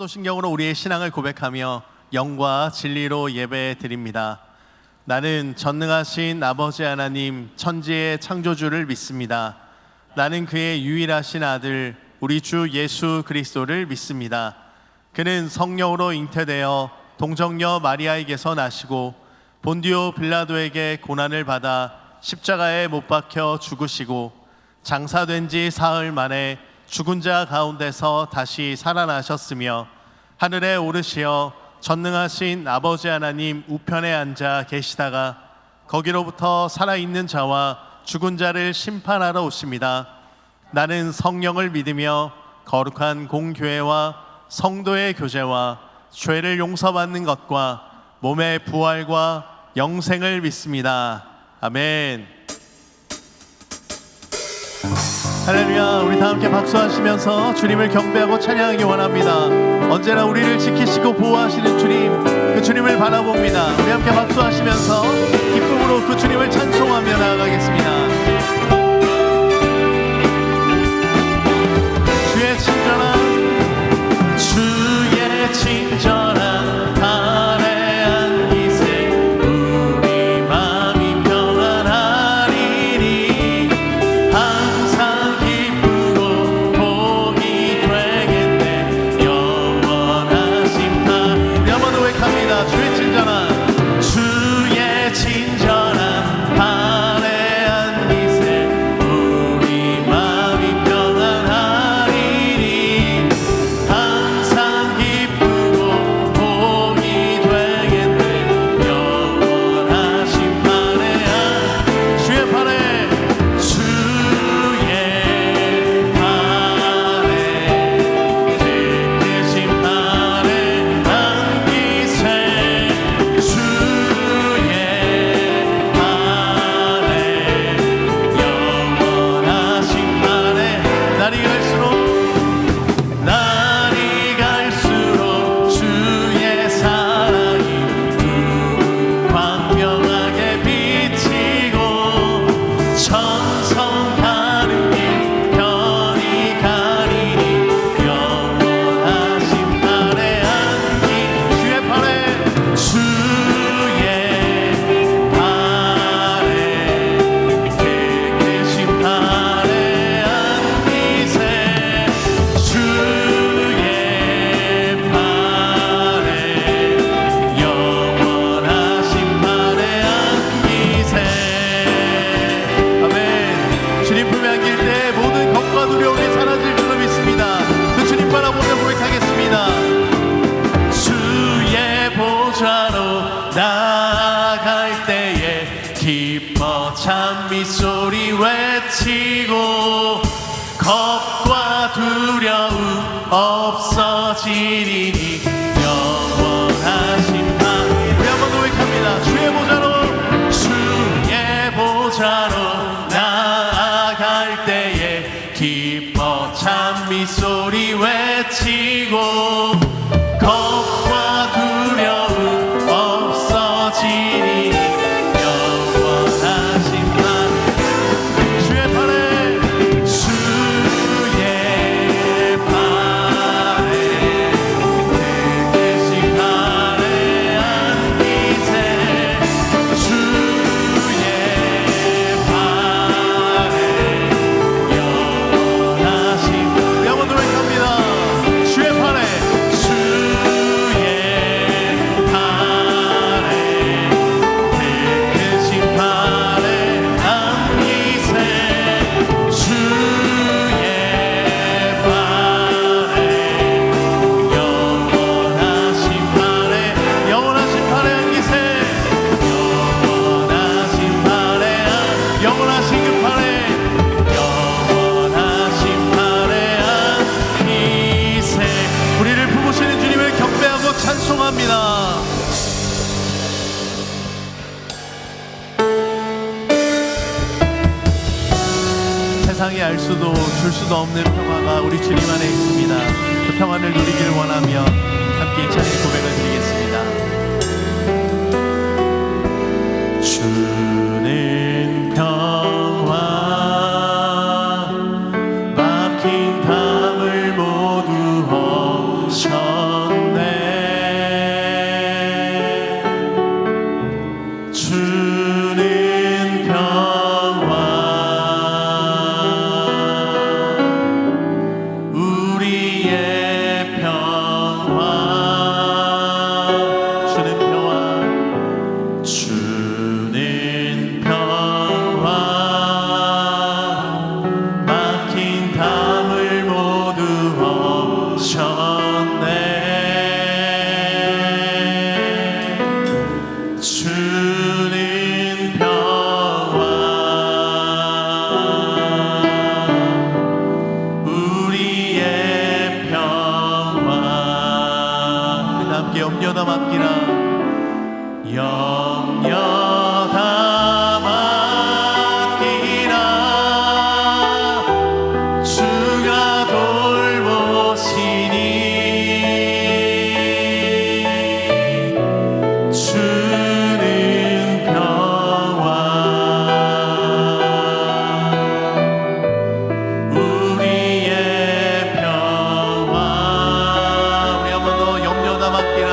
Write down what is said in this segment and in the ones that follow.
사도신경으로 우리의 신앙을 고백하며 영과 진리로 예배 드립니다. 나는 전능하신 아버지 하나님 천지의 창조주를 믿습니다. 나는 그의 유일하신 아들 우리 주 예수 그리스도를 믿습니다. 그는 성령으로 잉태되어 동정녀 마리아에게서 나시고 본디오 빌라도에게 고난을 받아 십자가에 못 박혀 죽으시고 장사된 지 사흘 만에 죽은 자 가운데서 다시 살아나셨으며 하늘에 오르시어 전능하신 아버지 하나님 우편에 앉아 계시다가 거기로부터 살아있는 자와 죽은 자를 심판하러 오십니다. 나는 성령을 믿으며 거룩한 공교회와 성도의 교제와 죄를 용서받는 것과 몸의 부활과 영생을 믿습니다. 아멘. 할렐루야. 우리 다 함께 박수하시면서 주님을 경배하고 찬양하기 원합니다. 언제나 우리를 지키시고 보호하시는 주님, 그 주님을 바라봅니다. 우리 함께 박수하시면서 기쁨으로 그 주님을 찬송하며 나아가겠습니다. 주의 친절한 발에 안기세 우리 마음이 평안하리니 항상 기쁘고 복이 되겠네 영원하신 날. 우리 한번 더 고백합니다. 주의 친절한 발에 안기세 우리 마음이 평안하리니 항상 기쁘고 복이 되겠네 영원하신 발에 주의 발에 되신 발에 안기세 주의 발에 영원하신 발에 날이 갈수록 주의 사랑이 광명하게 비치고 천성 가는 길 편히 가리니 영원하신 발에 안기 주의 발에 계신 발에 안기세 주의 발에 영원하신 발에 안기세. 아멘. 주님 품에 안길 때 모든 걱과 두려움이 사라질 줄로 믿습니다. 그 주님 바라보며 고백하겠습니다. 주의 보좌로 나아갈 때에 기뻐 찬미 소리 외치고 겁과 두려움 없어지리니 영원하신 날. 우리 한번 고백합니다. 주의 보좌로 나아갈 때에 기뻐 찬미 소리 외치고 겁과 두려움 없어지니 영원하신 날. 주의 발에 계신 발에 안기세 주의 발에 영원하신 우리 한번 노래합니다. 주의 발에 계신 발에 안기세 주의 발에 영원하신 발에 안기세 영원하신 그 발에 안기세. 우리를 품으시는 주님을 경배하고 찬송합니다. 세상이 알 수도 줄 수도 없는 평화가 우리 주님 안에 있습니다. 그 평안을 누리길 원하며 함께 이 찬양의 고백을 드리겠습니다. 주는 평화 막힌 담을 모두 허셔 주는 평화 우리의 평화 우리 함께 염려다 맡기라 염려다 맡기라 주가 돌보시니 주는 평화 우리의 평화 우리 한 번 더 염려다 맡기라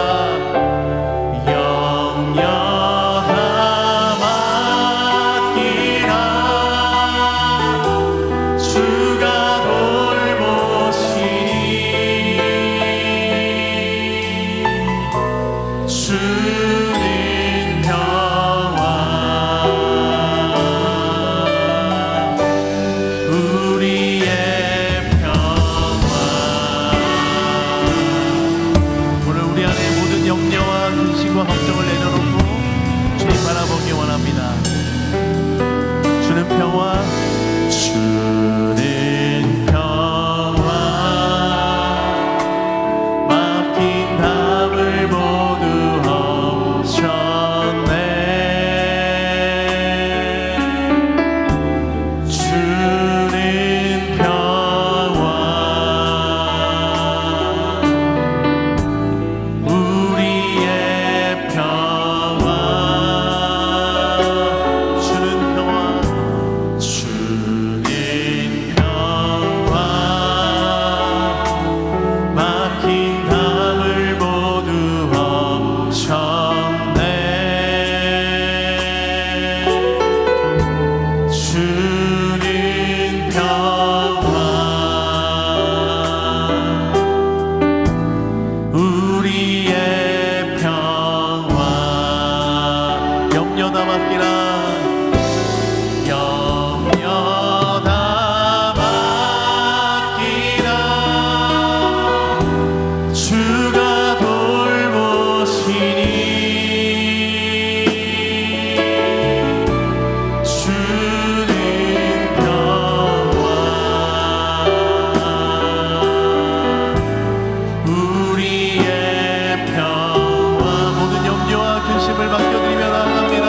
염려다 맡기라 주가 돌보시니 주는 평화 우리의 평화 오늘 우리 안에 모든 염려와 근심과 걱정을 내려놓고 주님 바라보기 원합니다. 주는 평화 주는 평화 맡긴 담을 모두 엎으셨네 주는 평화 우리의 평화 주는 평화 주는 평화 막힌 담을 모두 엎으셨네 주는 평화 우리의 평화 염려다 맡기라 염려다 맡기라 주가 돌보시니 주는 평화 우리의 평화 모든 염려와 근심을 맡겨드리며 나아갑니다.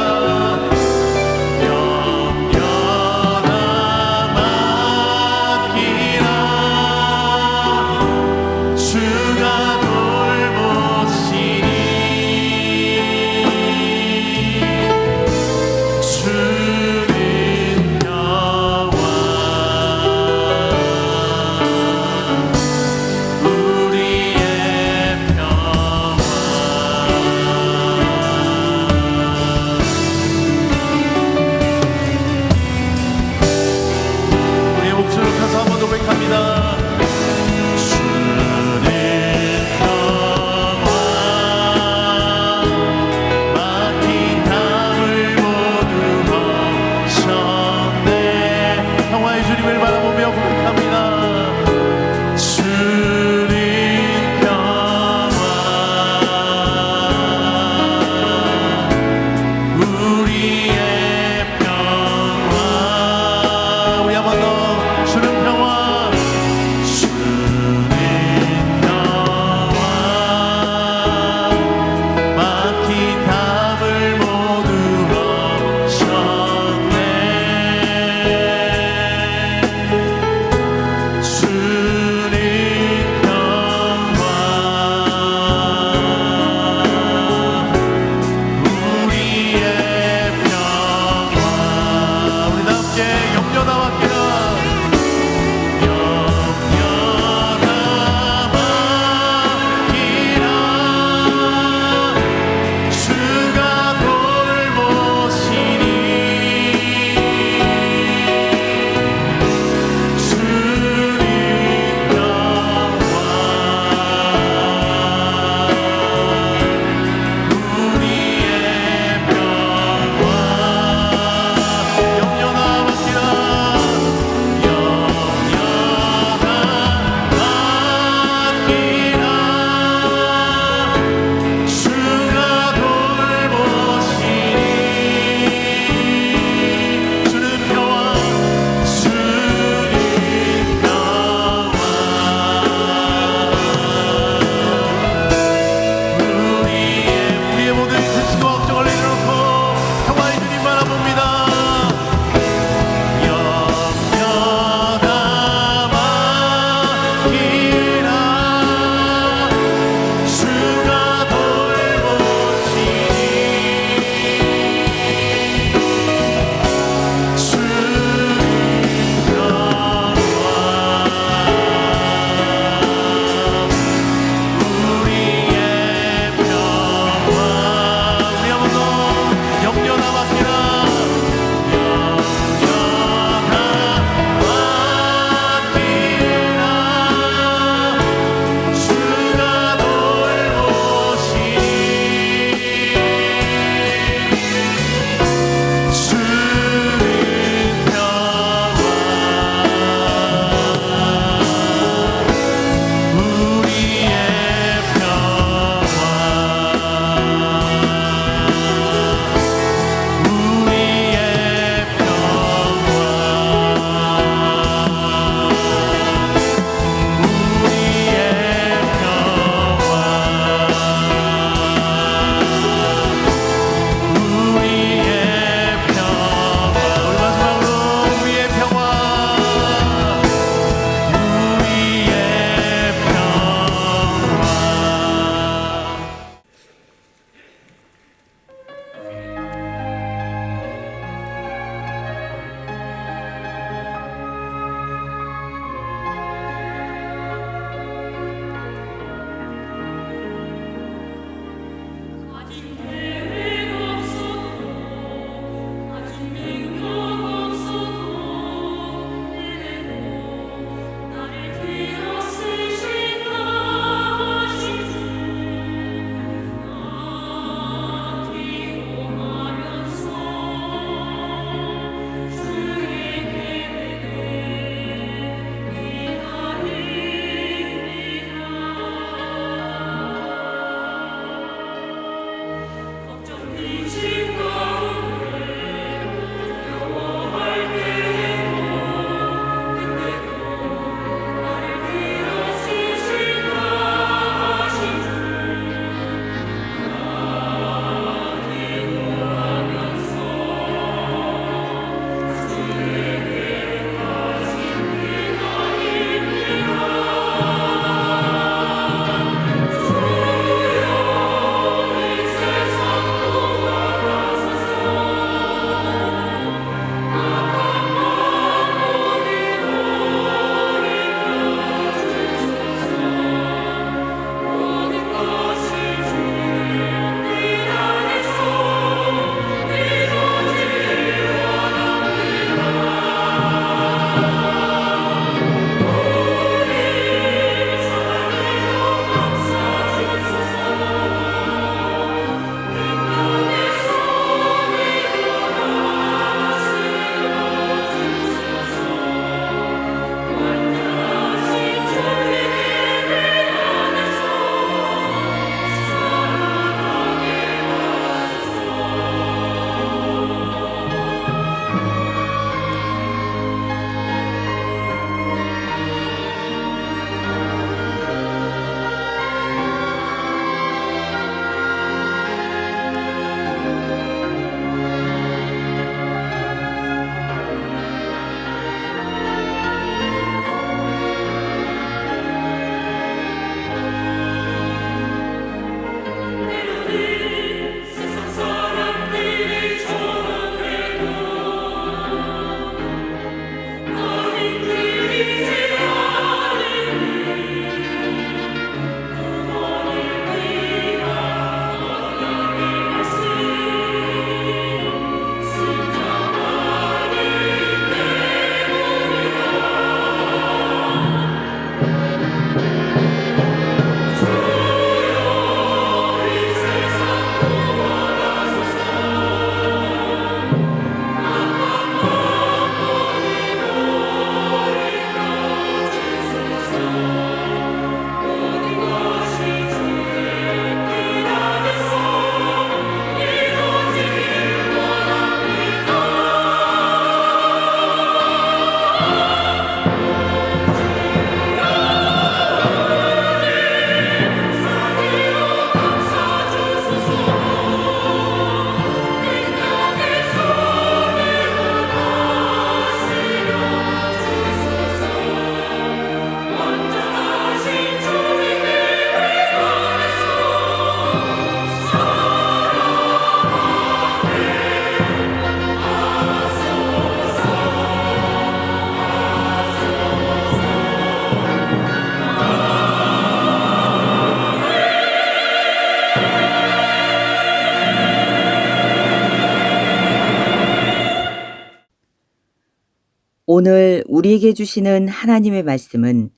오늘 우리에게 주시는 하나님의 말씀은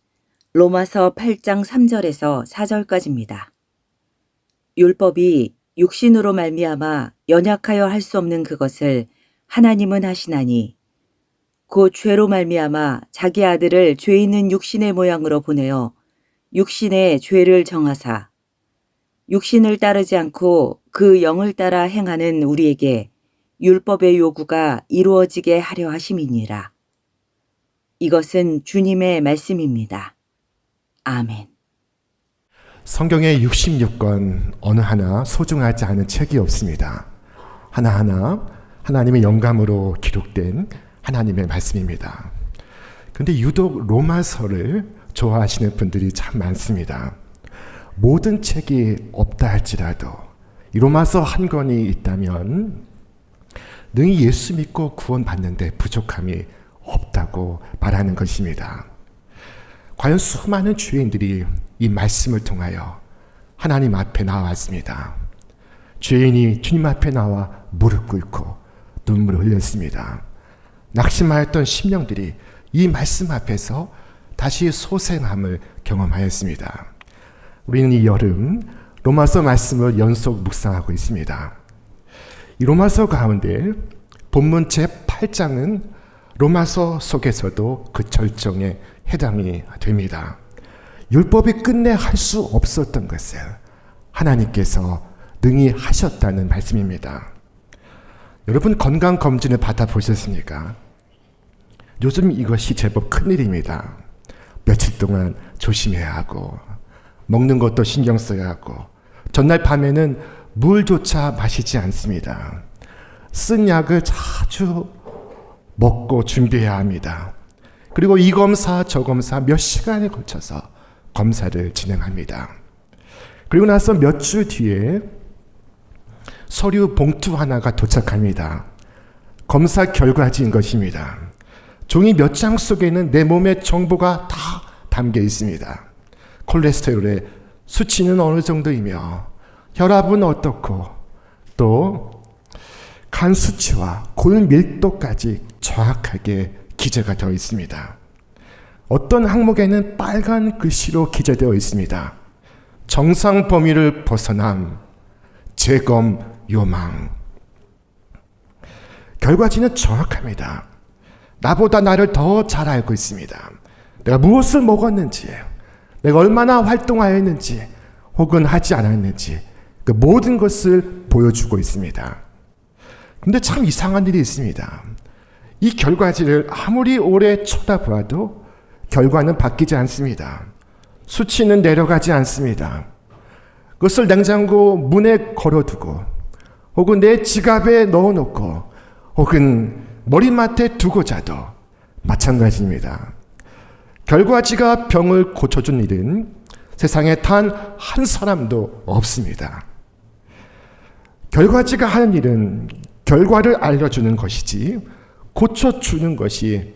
로마서 8장 3절에서 4절까지입니다. 율법이 육신으로 말미암아 연약하여 할 수 없는 그것을 하나님은 하시나니 곧 죄로 말미암아 자기 아들을 죄 있는 육신의 모양으로 보내어 육신의 죄를 정하사 육신을 따르지 않고 그 영을 따라 행하는 우리에게 율법의 요구가 이루어지게 하려 하심이니라. 이것은 주님의 말씀입니다. 아멘. 성경의 66권 어느 하나 소중하지 않은 책이 없습니다. 하나하나 하나님의 영감으로 기록된 하나님의 말씀입니다. 그런데 유독 로마서를 좋아하시는 분들이 참 많습니다. 모든 책이 없다 할지라도 이 로마서 한 권이 있다면 능히 예수 믿고 구원받는데 부족함이 없다고 말하는 것입니다. 과연 수많은 죄인들이 이 말씀을 통하여 하나님 앞에 나왔습니다. 죄인이 주님 앞에 나와 무릎 꿇고 눈물을 흘렸습니다. 낙심하였던 심령들이 이 말씀 앞에서 다시 소생함을 경험하였습니다. 우리는 이 여름 로마서 말씀을 연속 묵상하고 있습니다. 이 로마서 가운데 본문 제8장은 로마서 속에서도 그 절정에 해당이 됩니다. 율법이 끝내 할 수 없었던 것을 하나님께서 능히 하셨다는 말씀입니다. 여러분 건강검진을 받아보셨습니까? 요즘 이것이 제법 큰일입니다. 며칠 동안 조심해야 하고 먹는 것도 신경 써야 하고 전날 밤에는 물조차 마시지 않습니다. 쓴 약을 자주 먹고 준비해야 합니다. 그리고 이 검사 저 검사 몇 시간에 걸쳐서 검사를 진행합니다. 그리고 나서 몇 주 뒤에 서류 봉투 하나가 도착합니다. 검사 결과지인 것입니다. 종이 몇 장 속에는 내 몸의 정보가 다 담겨 있습니다. 콜레스테롤의 수치는 어느 정도이며 혈압은 어떻고 또 간 수치와 골 밀도까지 정확하게 기재가 되어 있습니다. 어떤 항목에는 빨간 글씨로 기재되어 있습니다. 정상 범위를 벗어남, 재검 요망. 결과지는 정확합니다. 나보다 나를 더 잘 알고 있습니다. 내가 무엇을 먹었는지, 내가 얼마나 활동하였는지, 혹은 하지 않았는지 그 모든 것을 보여주고 있습니다. 근데 참 이상한 일이 있습니다. 이 결과지를 아무리 오래 쳐다보아도 결과는 바뀌지 않습니다. 수치는 내려가지 않습니다. 그것을 냉장고 문에 걸어두고 혹은 내 지갑에 넣어놓고 혹은 머리맡에 두고 자도 마찬가지입니다. 결과지가 병을 고쳐준 일은 세상에 단 한 사람도 없습니다. 결과지가 하는 일은 결과를 알려주는 것이지 고쳐주는 것이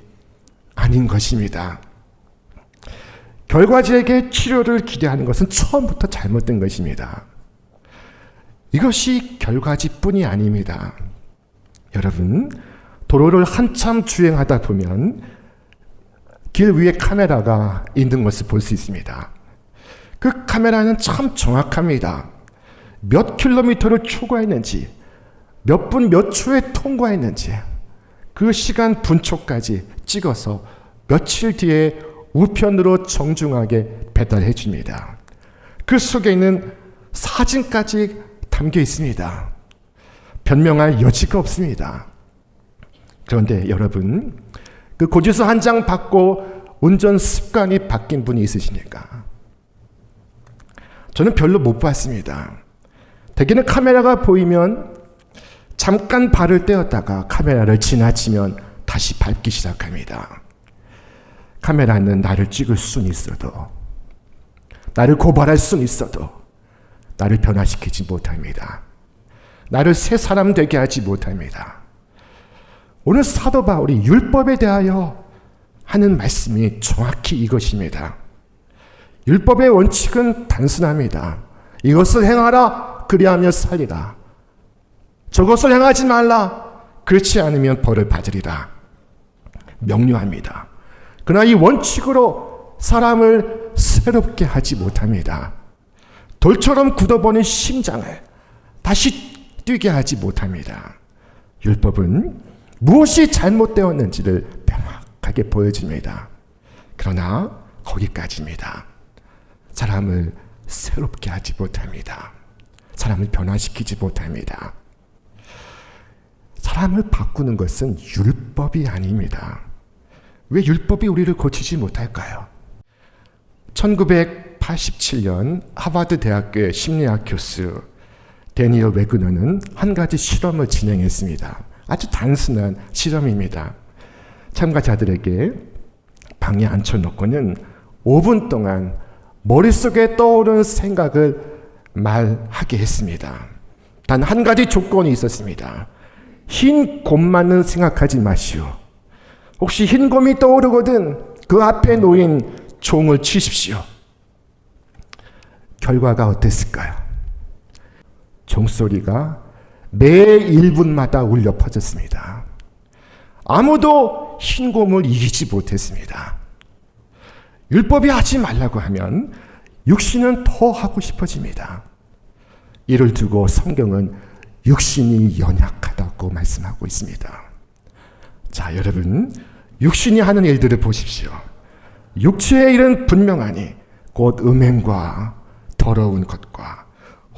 아닌 것입니다. 결과지에게 치료를 기대하는 것은 처음부터 잘못된 것입니다. 이것이 결과지뿐이 아닙니다. 여러분, 도로를 한참 주행하다 보면 길 위에 카메라가 있는 것을 볼 수 있습니다. 그 카메라는 참 정확합니다. 몇 킬로미터를 초과했는지, 몇 분 몇 초에 통과했는지, 그 시간 분초까지 찍어서 며칠 뒤에 우편으로 정중하게 배달해 줍니다. 그 속에 있는 사진까지 담겨 있습니다. 변명할 여지가 없습니다. 그런데 여러분, 그 고지서 한 장 받고 운전 습관이 바뀐 분이 있으십니까? 저는 별로 못 봤습니다. 대개는 카메라가 보이면 잠깐 발을 떼었다가 카메라를 지나치면 다시 밟기 시작합니다. 카메라는 나를 찍을 수는 있어도, 나를 고발할 수는 있어도 나를 변화시키지 못합니다. 나를 새 사람 되게 하지 못합니다. 오늘 사도 바울이 율법에 대하여 하는 말씀이 정확히 이것입니다. 율법의 원칙은 단순합니다. 이것을 행하라, 그리하면 살리라. 저것을 행하지 말라, 그렇지 않으면 벌을 받으리라. 명료합니다. 그러나 이 원칙으로 사람을 새롭게 하지 못합니다. 돌처럼 굳어버린 심장을 다시 뛰게 하지 못합니다. 율법은 무엇이 잘못되었는지를 명확하게 보여줍니다. 그러나 거기까지입니다. 사람을 새롭게 하지 못합니다. 사람을 변화시키지 못합니다. 사람을 바꾸는 것은 율법이 아닙니다. 왜 율법이 우리를 고치지 못할까요? 1987년 하버드 대학교의 심리학 교수 데니얼 웨그너는 한 가지 실험을 진행했습니다. 아주 단순한 실험입니다. 참가자들에게 방에 앉혀놓고는 5분 동안 머릿속에 떠오르는 생각을 말하게 했습니다. 단 한 가지 조건이 있었습니다. 흰 곰만은 생각하지 마시오. 혹시 흰 곰이 떠오르거든 그 앞에 놓인 종을 치십시오. 결과가 어땠을까요? 종소리가 매 1분마다 울려 퍼졌습니다. 아무도 흰 곰을 이기지 못했습니다. 율법이 하지 말라고 하면 육신은 더 하고 싶어집니다. 이를 두고 성경은 육신이 연약하다고 말씀하고 있습니다. 자, 여러분, 육신이 하는 일들을 보십시오. 육체의 일은 분명하니 곧 음행과 더러운 것과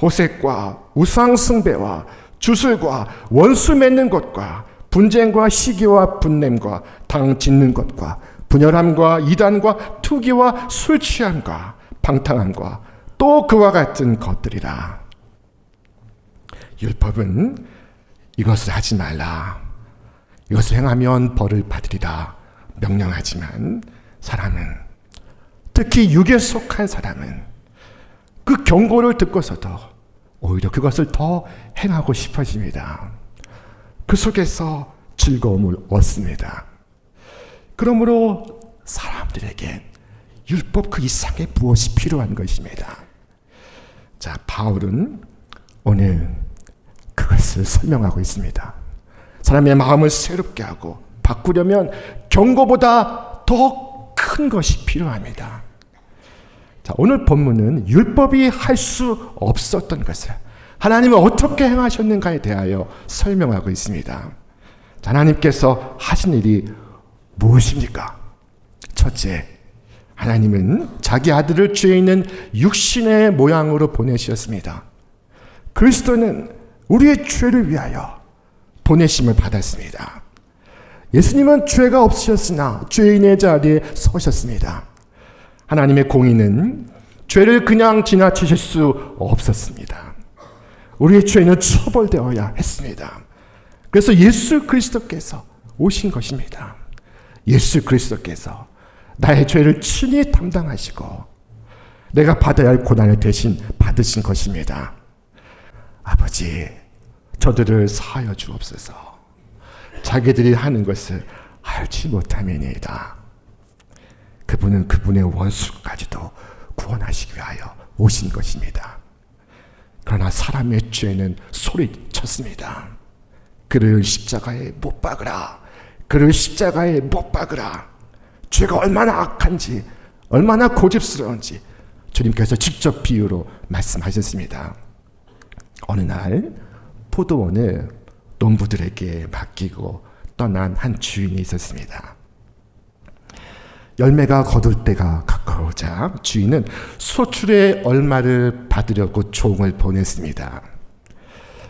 호색과 우상 숭배와 주술과 원수 맺는 것과 분쟁과 시기와 분냄과 당 짓는 것과 분열함과 이단과 투기와 술 취함과 방탕함과 또 그와 같은 것들이라. 율법은 이것을 하지 말라, 이것을 행하면 벌을 받으리라 명령하지만 사람은, 특히 육에 속한 사람은 그 경고를 듣고서도 오히려 그것을 더 행하고 싶어집니다. 그 속에서 즐거움을 얻습니다. 그러므로 사람들에게 율법 그 이상의 무엇이 필요한 것입니다. 자, 바울은 오늘 그것을 설명하고 있습니다. 사람의 마음을 새롭게 하고 바꾸려면 경고보다 더 큰 것이 필요합니다. 자, 오늘 본문은 율법이 할 수 없었던 것을 하나님은 어떻게 행하셨는가에 대하여 설명하고 있습니다. 자, 하나님께서 하신 일이 무엇입니까? 첫째, 하나님은 자기 아들을 죄 있는 육신의 모양으로 보내셨습니다. 그리스도는 우리의 죄를 위하여 보내심을 받았습니다. 예수님은 죄가 없으셨으나 죄인의 자리에 서셨습니다. 하나님의 공의는 죄를 그냥 지나치실 수 없었습니다. 우리의 죄는 처벌되어야 했습니다. 그래서 예수 그리스도께서 오신 것입니다. 예수 그리스도께서 나의 죄를 친히 담당하시고 내가 받아야 할 고난을 대신 받으신 것입니다. 아버지, 저들을 사하여 주옵소서. 자기들이 하는 것을 알지 못함이니이다. 그분은 그분의 원수까지도 구원하시기 위하여 오신 것입니다. 그러나 사람의 죄는 소리쳤습니다. 그를 십자가에 못 박으라. 그를 십자가에 못 박으라. 죄가 얼마나 악한지, 얼마나 고집스러운지 주님께서 직접 비유로 말씀하셨습니다. 어느 날 포도원을 농부들에게 맡기고 떠난 한 주인이 있었습니다. 열매가 거둘 때가 가까우자 주인은 소출의 얼마를 받으려고 종을 보냈습니다.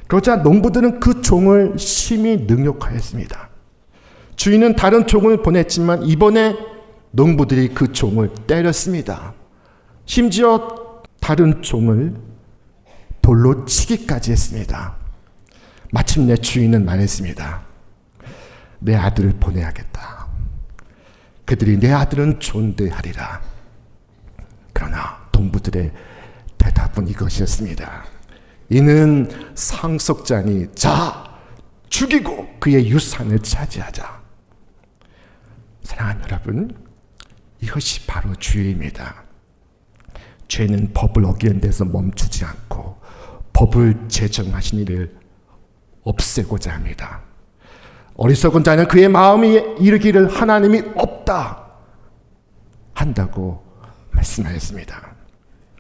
그러자 농부들은 그 종을 심히 능욕하였습니다. 주인은 다른 종을 보냈지만 이번에 농부들이 그 종을 때렸습니다. 심지어 다른 종을 돌로 치기까지 했습니다. 마침내 주인은 말했습니다. 내 아들을 보내야겠다. 그들이 내 아들은 존대하리라. 그러나 농부들의 대답은 이것이었습니다. 이는 상속자니 자, 죽이고 그의 유산을 차지하자. 사랑하는 여러분, 이것이 바로 죄입니다. 죄는 법을 어기는 데서 멈추지 않고 법을 제정하신 이를 없애고자 합니다. 어리석은 자는 그의 마음이 이르기를 하나님이 없다 한다고 말씀하였습니다.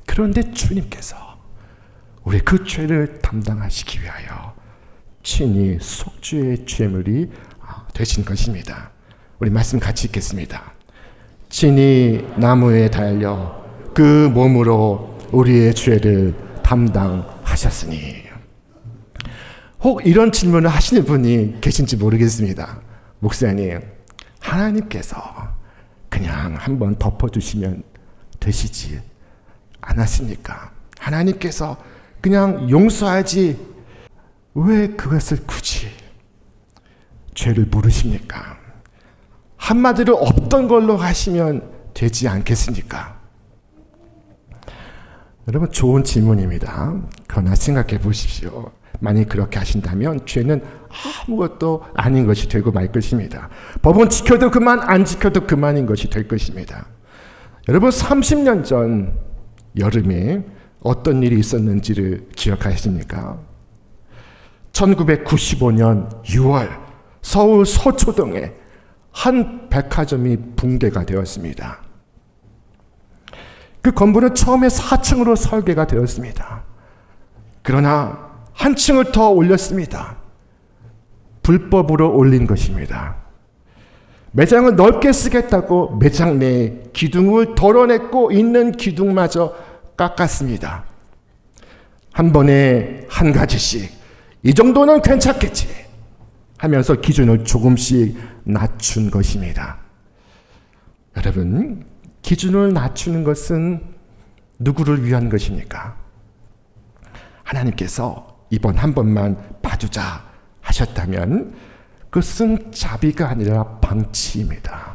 그런데 주님께서 우리 그 죄를 담당하시기 위하여 친히 속죄의 죄물이 되신 것입니다. 우리 말씀 같이 읽겠습니다. 친히 나무에 달려 그 몸으로 우리의 죄를 담당하셨으니. 혹 이런 질문을 하시는 분이 계신지 모르겠습니다. 목사님, 하나님께서 그냥 한번 덮어주시면 되시지 않았습니까? 하나님께서 그냥 용서하지 왜 그것을 굳이 죄를 물으십니까? 한마디로 없던 걸로 하시면 되지 않겠습니까? 여러분, 좋은 질문입니다. 그러나 생각해 보십시오. 만약 그렇게 하신다면 죄는 아무것도 아닌 것이 되고 말 것입니다. 법은 지켜도 그만, 안 지켜도 그만인 것이 될 것입니다. 여러분, 30년 전 여름에 어떤 일이 있었는지를 기억하십니까? 1995년 6월 서울 서초동에 한 백화점이 붕괴가 되었습니다. 그 건물은 처음에 4층으로 설계가 되었습니다. 그러나 한 층을 더 올렸습니다. 불법으로 올린 것입니다. 매장을 넓게 쓰겠다고 매장 내 기둥을 덜어냈고 있는 기둥마저 깎았습니다. 한 번에 한 가지씩 이 정도는 괜찮겠지 하면서 기준을 조금씩 낮춘 것입니다. 여러분, 기준을 낮추는 것은 누구를 위한 것입니까? 하나님께서 이번 한 번만 봐주자 하셨다면 그것은 자비가 아니라 방치입니다.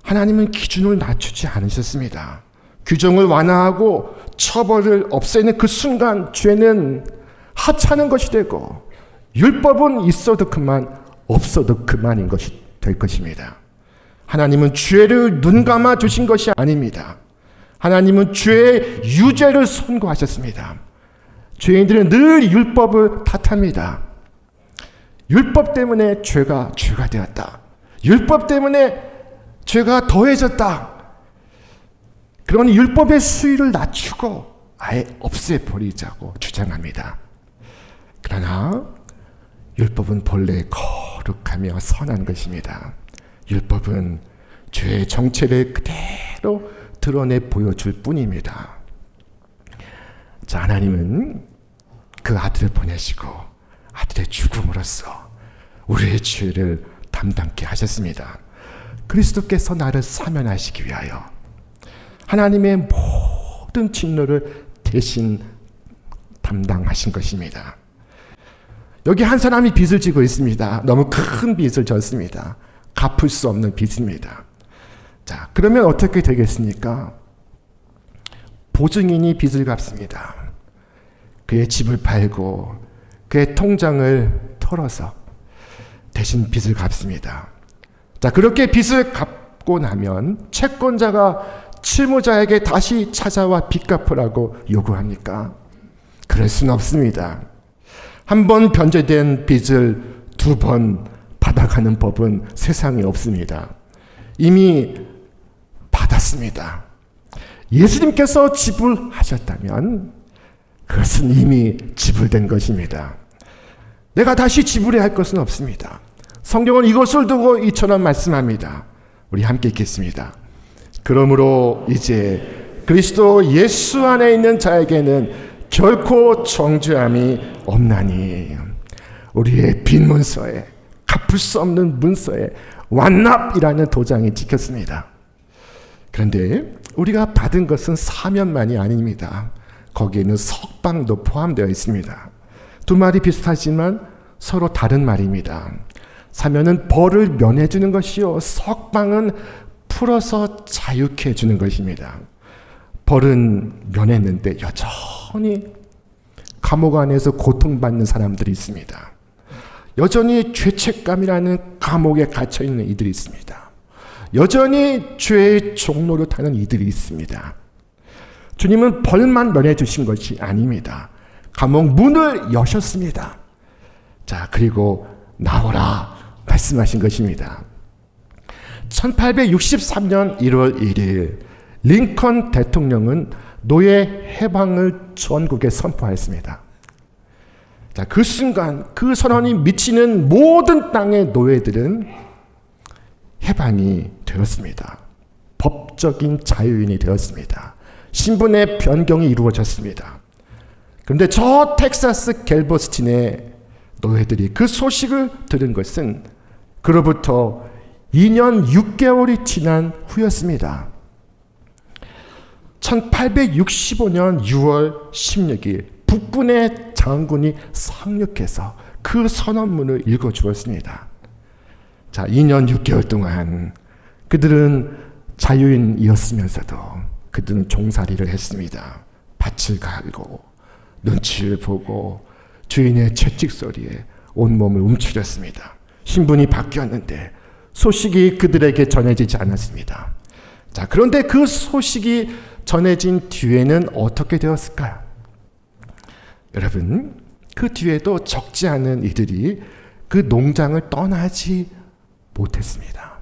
하나님은 기준을 낮추지 않으셨습니다. 규정을 완화하고 처벌을 없애는 그 순간 죄는 하찮은 것이 되고 율법은 있어도 그만, 없어도 그만인 것이 될 것입니다. 하나님은 죄를 눈감아 주신 것이 아닙니다. 하나님은 죄의 유죄를 선고하셨습니다. 죄인들은 늘 율법을 탓합니다. 율법 때문에 죄가 되었다. 율법 때문에 죄가 더해졌다. 그러니 율법의 수위를 낮추고 아예 없애버리자고 주장합니다. 그러나 율법은 본래 거룩하며 선한 것입니다. 율법은 죄의 정체를 그대로 드러내 보여줄 뿐입니다. 자, 하나님은 그 아들을 보내시고 아들의 죽음으로써 우리의 죄를 담당케 하셨습니다. 그리스도께서 나를 사면하시기 위하여 하나님의 모든 진노를 대신 담당하신 것입니다. 여기 한 사람이 빚을 지고 있습니다. 너무 큰 빚을 졌습니다. 갚을 수 없는 빚입니다. 자, 그러면 어떻게 되겠습니까? 보증인이 빚을 갚습니다. 그의 집을 팔고 그의 통장을 털어서 대신 빚을 갚습니다. 자, 그렇게 빚을 갚고 나면 채권자가 채무자에게 다시 찾아와 빚 갚으라고 요구합니까? 그럴 수는 없습니다. 한 번 변제된 빚을 두 번 받아가는 법은 세상에 없습니다. 이미 받았습니다. 예수님께서 지불하셨다면 그것은 이미 지불된 것입니다. 내가 다시 지불해야 할 것은 없습니다. 성경은 이것을 두고 이처럼 말씀합니다. 우리 함께 읽겠습니다. 그러므로 이제 그리스도 예수 안에 있는 자에게는 결코 정죄함이 없나니 우리의 빈 문서에, 갚을 수 없는 문서에 완납이라는 도장이 찍혔습니다. 그런데 우리가 받은 것은 사면만이 아닙니다. 거기에는 석방도 포함되어 있습니다. 두 말이 비슷하지만 서로 다른 말입니다. 사면은 벌을 면해주는 것이요, 석방은 풀어서 자유케 해주는 것입니다. 벌은 면했는데 여전히 감옥 안에서 고통받는 사람들이 있습니다. 여전히 죄책감이라는 감옥에 갇혀있는 이들이 있습니다. 여전히 죄의 종로를 타는 이들이 있습니다. 주님은 벌만 면해주신 것이 아닙니다. 감옥 문을 여셨습니다. 자, 그리고 나오라 말씀하신 것입니다. 1863년 1월 1일 링컨 대통령은 노예 해방을 전국에 선포하였습니다. 자, 그 순간 그 선언이 미치는 모든 땅의 노예들은 해방이 되었습니다. 법적인 자유인이 되었습니다. 신분의 변경이 이루어졌습니다. 그런데 저 텍사스 갤버스틴의 노예들이 그 소식을 들은 것은 그로부터 2년 6개월이 지난 후였습니다. 1865년 6월 16일 북군의 장군이 상륙해서 그 선언문을 읽어주었습니다. 자, 2년 6개월 동안 그들은 자유인이었으면서도 그들은 종살이를 했습니다. 밭을 갈고 눈치를 보고 주인의 채찍 소리에 온몸을 움츠렸습니다. 신분이 바뀌었는데 소식이 그들에게 전해지지 않았습니다. 자, 그런데 그 소식이 전해진 뒤에는 어떻게 되었을까요? 여러분, 그 뒤에도 적지 않은 이들이 그 농장을 떠나지 못했습니다.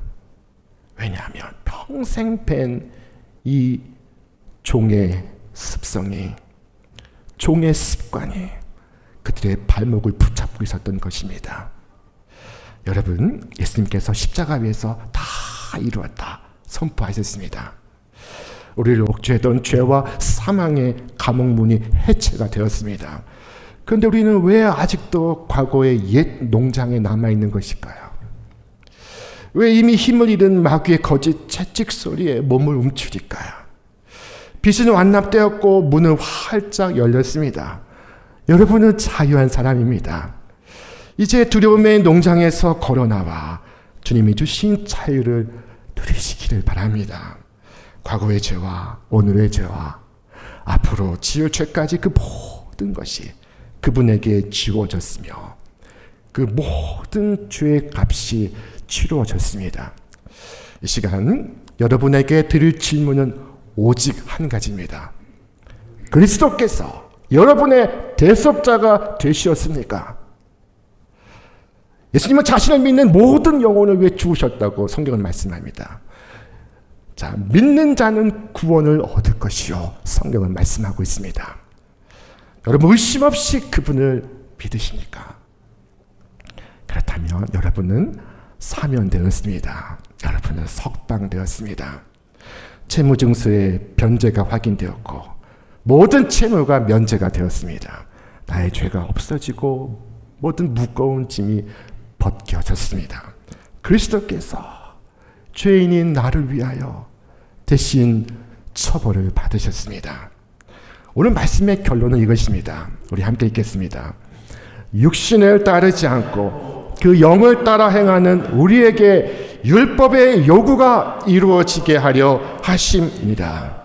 왜냐하면 평생 뺀 이 종의 습성이, 종의 습관이 그들의 발목을 붙잡고 있었던 것입니다. 여러분, 예수님께서 십자가 위에서 다 이루었다 선포하셨습니다. 우리를 억제했던 죄와 사망의 감옥문이 해체가 되었습니다. 그런데 우리는 왜 아직도 과거의 옛 농장에 남아있는 것일까요? 왜 이미 힘을 잃은 마귀의 거짓 채찍 소리에 몸을 움츠릴까요? 빛은 완납되었고 문은 활짝 열렸습니다. 여러분은 자유한 사람입니다. 이제 두려움의 농장에서 걸어나와 주님이 주신 자유를 누리시기를 바랍니다. 과거의 죄와 오늘의 죄와 앞으로 지을 죄까지 그 모든 것이 그분에게 지워졌으며 그 모든 죄의 값이 치루어졌습니다. 이 시간 여러분에게 드릴 질문은 오직 한 가지입니다. 그리스도께서 여러분의 대속자가 되시었습니까? 예수님은 자신을 믿는 모든 영혼을 위해 죽으셨다고 성경은 말씀합니다. 자, 믿는 자는 구원을 얻을 것이요 성경은 말씀하고 있습니다. 여러분, 의심 없이 그분을 믿으십니까? 그렇다면 여러분은 사면되었습니다. 여러분은 석방되었습니다. 채무증서의 변제가 확인되었고 모든 채무가 면제가 되었습니다. 나의 죄가 없어지고 모든 무거운 짐이 벗겨졌습니다. 그리스도께서 죄인인 나를 위하여 대신 처벌을 받으셨습니다. 오늘 말씀의 결론은 이것입니다. 우리 함께 읽겠습니다. 육신을 따르지 않고 그 영을 따라 행하는 우리에게 율법의 요구가 이루어지게 하려 하심이니라.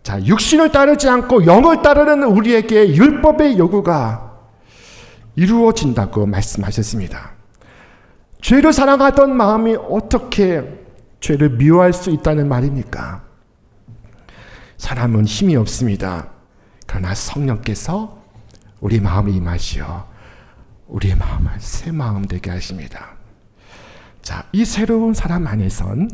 자, 육신을 따르지 않고 영을 따르는 우리에게 율법의 요구가 이루어진다고 말씀하셨습니다. 죄를 사랑하던 마음이 어떻게 죄를 미워할 수 있다는 말입니까? 사람은 힘이 없습니다. 그러나 성령께서 우리 마음에 임하시어 우리의 마음을 새 마음 되게 하십니다. 자, 이 새로운 사람 안에선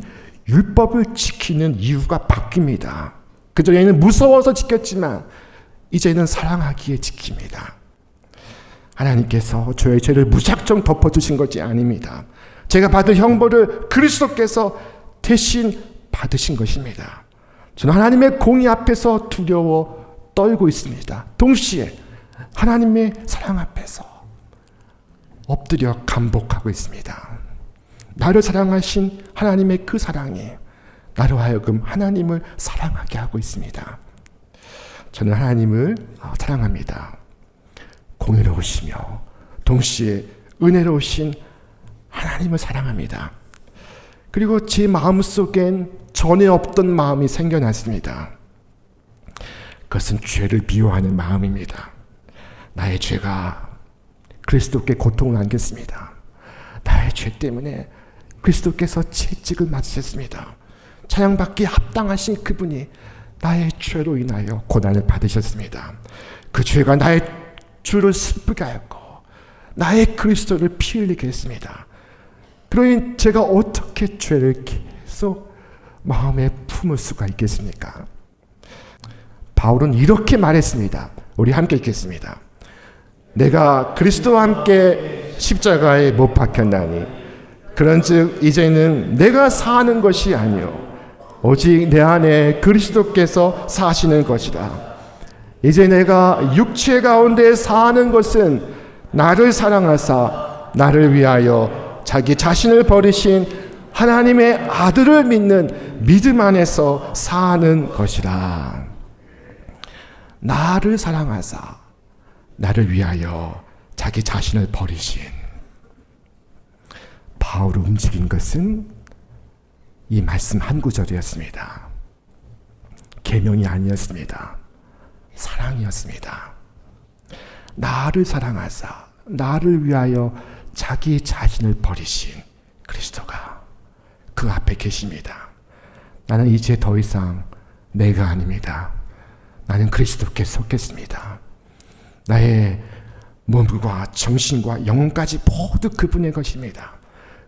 율법을 지키는 이유가 바뀝니다. 그전에는 무서워서 지켰지만 이제는 사랑하기에 지킵니다. 하나님께서 저의 죄를 무작정 덮어주신 것이 아닙니다. 제가 받을 형벌을 그리스도께서 대신 받으신 것입니다. 저는 하나님의 공의 앞에서 두려워 떨고 있습니다. 동시에 하나님의 사랑 앞에서 엎드려 감복하고 있습니다. 나를 사랑하신 하나님의 그 사랑이 나로 하여금 하나님을 사랑하게 하고 있습니다. 저는 하나님을 사랑합니다. 공의로우시며 동시에 은혜로우신 하나님을 사랑합니다. 그리고 제 마음속엔 전에 없던 마음이 생겨났습니다. 그것은 죄를 미워하는 마음입니다. 나의 죄가 그리스도께 고통을 안겼습니다. 나의 죄 때문에 그리스도께서 채찍을 맞으셨습니다. 찬양받기에 합당하신 그분이 나의 죄로 인하여 고난을 받으셨습니다. 그 죄가 나의 주를 슬프게 하였고 나의 그리스도를 피 흘리게 했습니다. 그러니 제가 어떻게 죄를 계속 마음에 품을 수가 있겠습니까? 바울은 이렇게 말했습니다. 우리 함께 읽겠습니다. 내가 그리스도와 함께 십자가에 못 박혔나니 그런즉 이제는 내가 사는 것이 아니요 오직 내 안에 그리스도께서 사시는 것이다. 이제 내가 육체 가운데 사는 것은 나를 사랑하사 나를 위하여 자기 자신을 버리신 하나님의 아들을 믿는 믿음 안에서 사는 것이라. 나를 사랑하사 나를 위하여 자기 자신을 버리신. 바울이 움직인 것은 이 말씀 한 구절이었습니다. 계명이 아니었습니다. 사랑이었습니다. 나를 사랑하사 나를 위하여 자기 자신을 버리신 그리스도가 그 앞에 계십니다. 나는 이제 더 이상 내가 아닙니다. 나는 그리스도께 속겠습니다. 나의 몸과 정신과 영혼까지 모두 그분의 것입니다.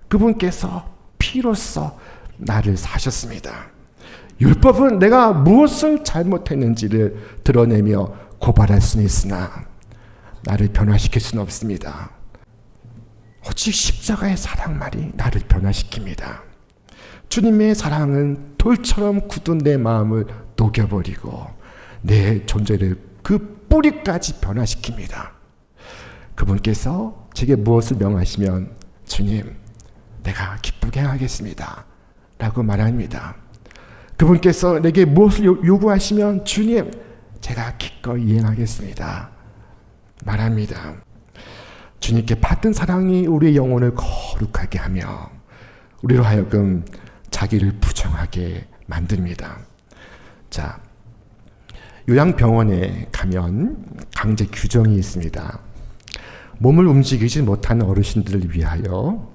그분께서 피로써 나를 사셨습니다. 율법은 내가 무엇을 잘못했는지를 드러내며 고발할 수는 있으나 나를 변화시킬 수는 없습니다. 오직 십자가의 사랑만이 나를 변화시킵니다. 주님의 사랑은 돌처럼 굳은 내 마음을 녹여버리고 내 존재를 그 뿌리까지 변화시킵니다. 그분께서 제게 무엇을 명하시면 주님 내가 기쁘게 하겠습니다 라고 말합니다. 그분께서 내게 무엇을 요구하시면 주님 제가 기꺼이 이행하겠습니다 말합니다. 주님께 받은 사랑이 우리의 영혼을 거룩하게 하며 우리로 하여금 자기를 부정하게 만듭니다. 자, 요양병원에 가면 강제 규정이 있습니다. 몸을 움직이지 못하는 어르신들을 위하여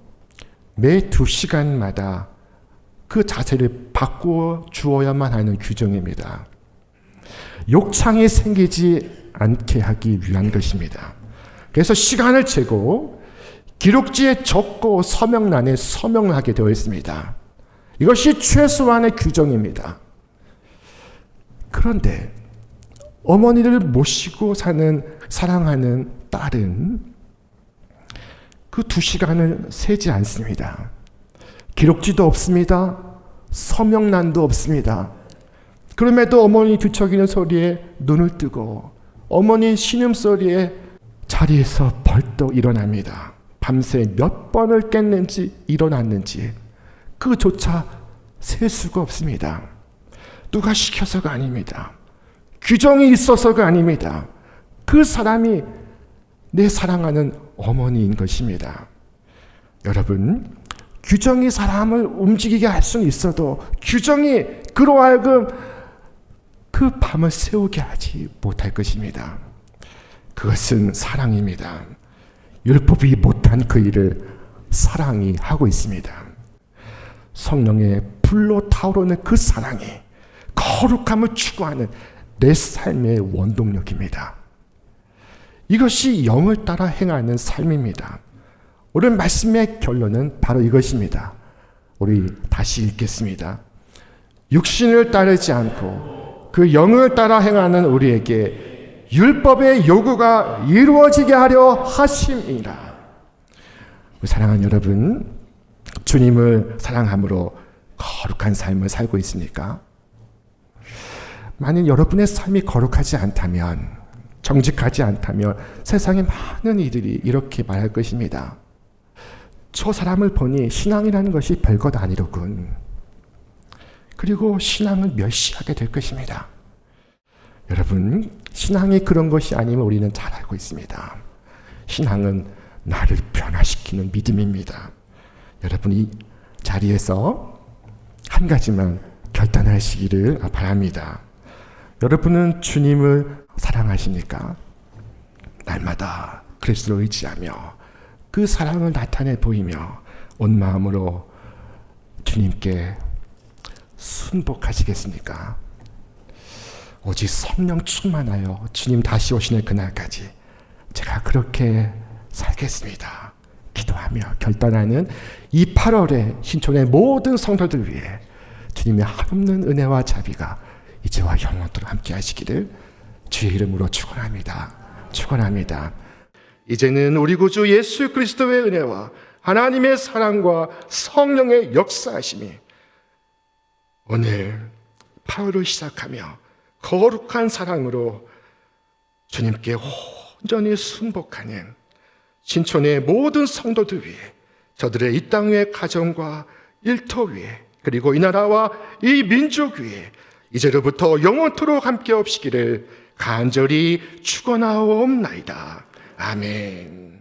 매 2시간마다 그 자세를 바꾸어 주어야만 하는 규정입니다. 욕창이 생기지 않게 하기 위한 것입니다. 그래서 시간을 재고 기록지에 적고 서명란에 서명을 하게 되어 있습니다. 이것이 최소한의 규정입니다. 그런데 어머니를 모시고 사랑하는 딸은 그 2시간을 세지 않습니다. 기록지도 없습니다. 서명란도 없습니다. 그럼에도 어머니 뒤척이는 소리에 눈을 뜨고 어머니 신음소리에 자리에서 벌떡 일어납니다. 밤새 몇 번을 깼는지 일어났는지 그조차 셀 수가 없습니다. 누가 시켜서가 아닙니다. 규정이 있어서가 아닙니다. 그 사람이 내 사랑하는 어머니인 것입니다. 여러분, 규정이 사람을 움직이게 할 수는 있어도 규정이 그로 하여금 그 밤을 세우게 하지 못할 것입니다. 그것은 사랑입니다. 율법이 못한 그 일을 사랑이 하고 있습니다. 성령의 불로 타오르는 그 사랑이 거룩함을 추구하는 내 삶의 원동력입니다. 이것이 영을 따라 행하는 삶입니다. 오늘 말씀의 결론은 바로 이것입니다. 우리 다시 읽겠습니다. 육신을 따르지 않고 그 영을 따라 행하는 우리에게 율법의 요구가 이루어지게 하려 하심이라. 사랑하는 여러분, 주님을 사랑함으로 거룩한 삶을 살고 있습니까? 만일 여러분의 삶이 거룩하지 않다면, 정직하지 않다면 세상의 많은 이들이 이렇게 말할 것입니다. 저 사람을 보니 신앙이라는 것이 별것 아니로군. 그리고 신앙을 멸시하게 될 것입니다. 여러분, 신앙이 그런 것이 아니면 우리는 잘 알고 있습니다. 신앙은 나를 변화시키는 믿음입니다. 여러분, 이 자리에서 한 가지만 결단하시기를 바랍니다. 여러분은 주님을 사랑하십니까? 날마다 그리스도를 의지하며 그 사랑을 나타내 보이며 온 마음으로 주님께 순복하시겠습니까? 오직 성령 충만하여 주님 다시 오시는 그날까지 제가 그렇게 살겠습니다. 기도하며 결단하는 이 8월에 신촌의 모든 성도들 위해 주님의 한없는 은혜와 자비가 이제와 영원토록 함께 하시기를 주의 이름으로 축원합니다. 축원합니다. 이제는 우리 구주 예수 그리스도의 은혜와 하나님의 사랑과 성령의 역사하심이 오늘 8월을 시작하며 거룩한 사랑으로 주님께 온전히 순복하는 신촌의 모든 성도들 위해 저들의 이 땅의 가정과 일터 위에 그리고 이 나라와 이 민족 위에 이제로부터 영원토록 함께 없시기를 간절히 축원하옵나이다. 아멘.